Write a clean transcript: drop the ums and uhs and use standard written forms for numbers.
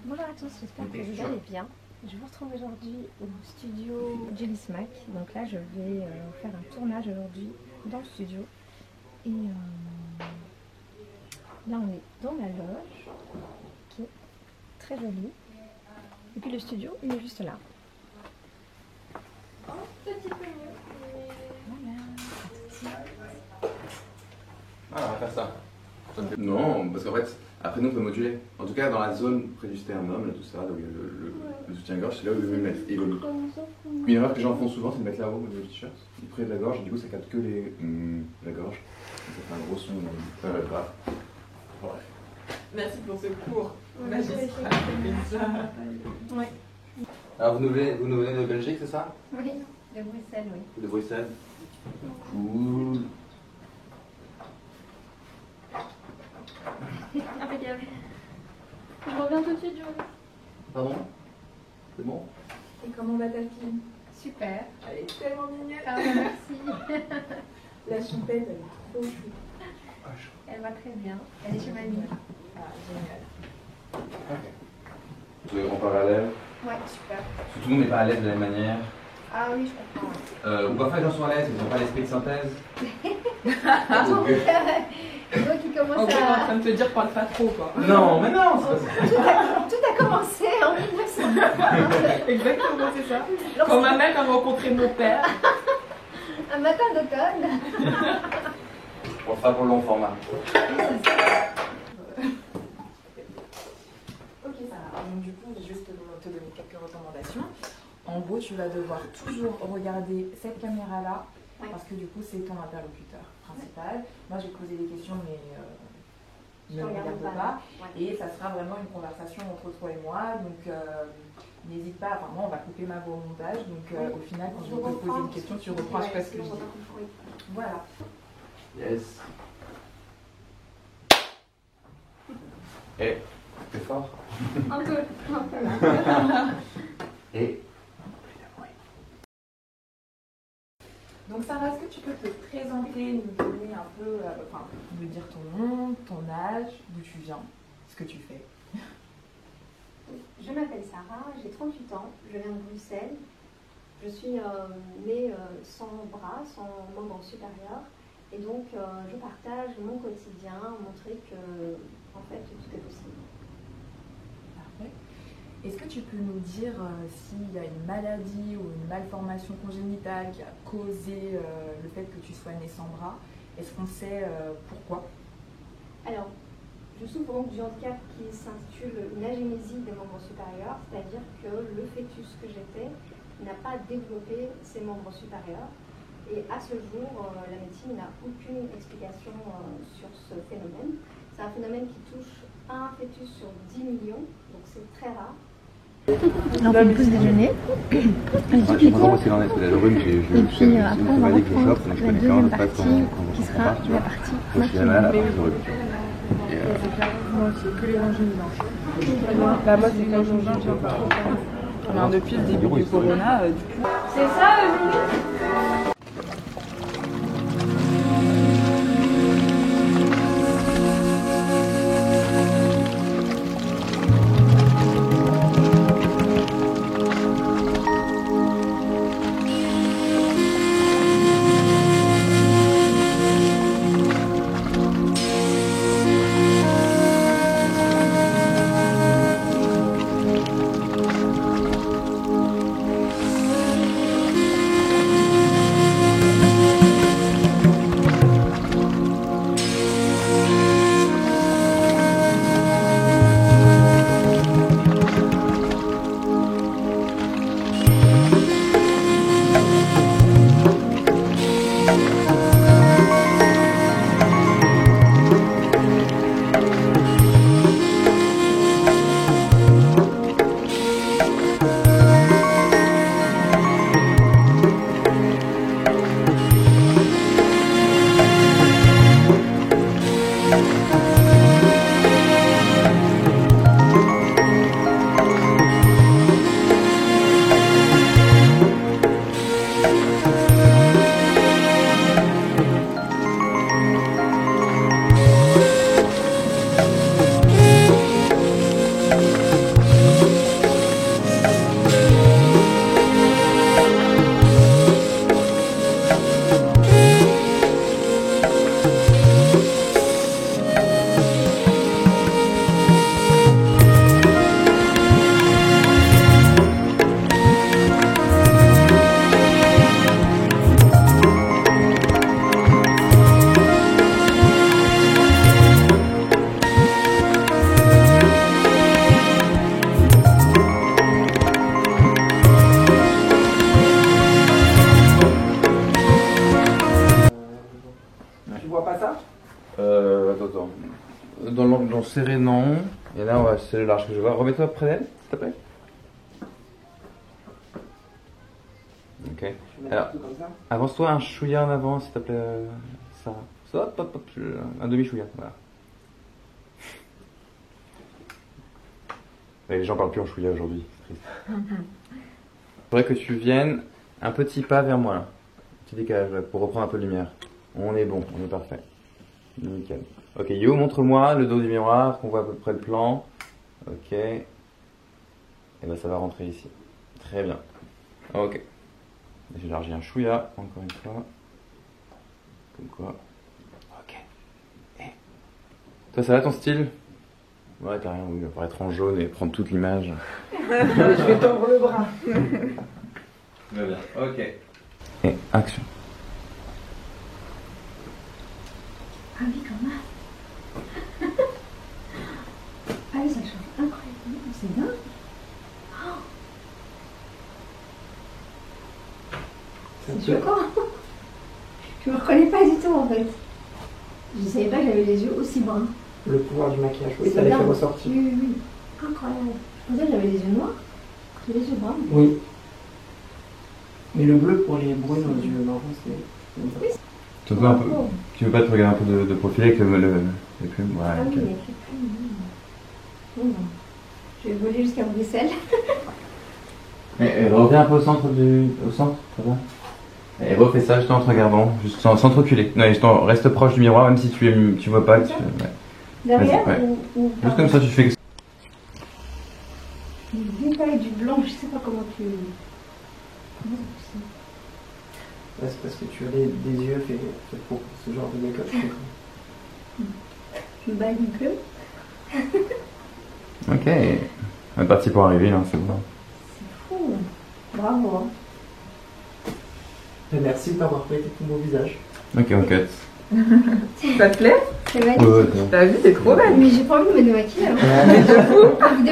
Bonjour à tous, j'espère que vous allez bien. Je vous retrouve aujourd'hui au studio Jelly Smack. Donc là, je vais faire un tournage aujourd'hui dans le studio. Et là, on est dans la loge, qui est très jolie. Et puis le studio, il est juste là. Un petit peu mieux. Voilà, à tout de suite. Ah, on va faire ça. Non, parce qu'en fait, après nous on peut moduler. En tout cas, dans la zone près du sternum, là, tout ça, donc le soutien-gorge, c'est là où je vais le mettre. Et une erreur que j'en fais souvent, c'est de mettre là-haut le t-shirt, près de la gorge, et du coup ça capte que la gorge. Donc, ça fait un gros son grave. Ouais. Merci pour ce cours magistral. Ouais. Alors vous nous venez de Belgique, c'est ça? Oui, de Bruxelles, oui. De Bruxelles. Cool. Impeccable. Je reviens tout de suite, Joe. Pardon? C'est bon? Et comment va ta fille? Super. Elle est tellement mignonne. Ah, merci. La choupette, elle est trop chou. Elle va très bien. Elle est chez mamie. Ah, génial. Ok. Vous avez en parallèle. Ouais, super. Tout le monde n'est pas à l'aise de la même manière. Ah oui, je comprends. Ou parfois les gens sont à l'aise, ils n'ont pas l'esprit de synthèse. Toi qui commence En à... train de te dire parle pas trop, quoi. Non, mais non, c'est pas ça. Tout a commencé en 1900. Exactement, c'est ça. Quand ma mère a rencontré mon père. Un matin d'automne. On le fera pour le long format. Ok, ça va. Donc, du coup, je vais juste te donner quelques recommandations. En gros, tu vas devoir toujours regarder cette caméra-là, Ouais. parce que du coup, c'est ton interlocuteur principal. Moi, j'ai posé des questions, mais ne me regarde pas. Ouais. Et ça sera vraiment une conversation entre toi et moi. Donc, n'hésite pas. Enfin, moi, on va couper ma voix au montage. Donc, au final, quand je vais te poser une question, tu reprends ce que je dis. Voilà. Yes. Eh, t'es fort. Un peu là. Et Donc Sarah, est-ce que tu peux te présenter, nous donner un peu, enfin, nous dire ton nom, ton âge, d'où tu viens, ce que tu fais? Je m'appelle Sarah, j'ai 38 ans, je viens de Bruxelles. Je suis née sans bras, sans membre supérieur. Et donc je partage mon quotidien, montrer que en fait tout est possible. Parfait. Est-ce que tu peux nous dire s'il y a une maladie ou une malformation congénitale qui a causé le fait que tu sois née sans bras? Est-ce qu'on sait pourquoi? Alors, je souffre donc du handicap qui s'intitule une agénésie des membres supérieurs, c'est-à-dire que le fœtus que j'étais n'a pas développé ses membres supérieurs. Et à ce jour, la médecine n'a aucune explication sur ce phénomène. C'est un phénomène qui touche un fœtus sur 10 millions, donc c'est très rare. On fait une pause déjeuner. je sais pas trop s'il en est, parce que la rhume, Et puis après on va reprendre la deuxième partie qui sera la partie maquillage. Moi aussi, que les gingives blanches. Là, moi, c'est que les gingives blanches. Depuis le début du corona, du coup. C'est ça, Eugénie? serré, non. Et là, on va serrer le large que je vois. Remets-toi près d'elle, s'il te plaît. Ok. Alors, avance-toi un chouïa en avant, s'il te plaît, Sarah. Hop, hop, hop, un demi-chouïa, voilà. Mais les gens parlent plus en chouïa aujourd'hui, c'est triste. Faudrait que tu viennes un petit pas vers moi, là. Petit décalage, là, pour reprendre un peu de lumière. On est bon, on est parfait. Nickel. Ok, Yo, montre-moi le dos du miroir, qu'on voit à peu près le plan. Ok. Et ben ça va rentrer ici. Très bien. Ok. J'élargis un chouïa, encore une fois. Comme quoi. Ok. Et... toi, ça va ton style? Ouais, t'as rien, oui, il va paraître en jaune et prendre toute l'image. Je vais tendre le bras. Bien. Ok. Et action. Ah oui, quand même. Ah oui, ça change incroyablement. C'est dingue. Oh. C'est choquant. Je me reconnais pas du tout en fait. Je savais pas que j'avais les yeux aussi bruns. Le pouvoir du maquillage, oui, ça les fait ressortir. Oui, oui, oui. Incroyable. Je pensais que j'avais les yeux noirs. J'ai les yeux bruns. Oui. Mais le bleu pour les brunes aux yeux marrons, c'est... Oui. Tu veux, un peu, tu veux pas te regarder un peu de profil avec les plumes? Ouais, Ah oui, ok. les plumes. Non, non. Je vais voler jusqu'à Bruxelles. Et reviens un peu au centre au centre, ça va? Et refais ça juste en te regardant, juste sans te reculer. Non, juste reste proche du miroir, même si tu vois pas. Ouais. Derrière Ouais. ou Juste comme ça, tu fais. les détails du blanc, je sais pas comment tu. Comment c'est possible? C'est parce que tu as des yeux faits pour ce genre de make-up. Je me bats une plume. Ok. On est parti pour arriver, là, c'est bon. C'est fou. Bravo. Hein. Et merci de t'avoir prêté tout mon visage. Ok, on cut. Ça te plaît? C'est magnifique. Ouais, T'as vu, c'est trop belle. Mais j'ai pas envie de me démaquiller alors. ouais. Ah, vous